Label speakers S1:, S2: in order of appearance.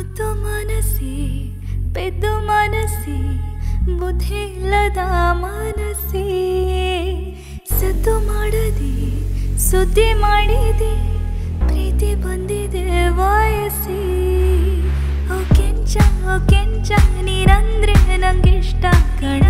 S1: ಮುದ್ದು ಮನಸ್ಸಿ ಪೆದ್ದು ಮನಸ್ಸಿ ಬುದ್ಧಿ ಇಲ್ಲದ ಮನಸ್ಸಿ ಸದ್ದು ಮಾಡದೆ ಸುದ್ದಿ ಮಾಡಿದೆ ಪ್ರೀತಿ ಬಂದಿದೆ ವಯಸ್ಸಿ ಓ ಕೆಂಚ ನೀನಂದ್ರೆ ನಂಗಿಷ್ಟ ಕಣ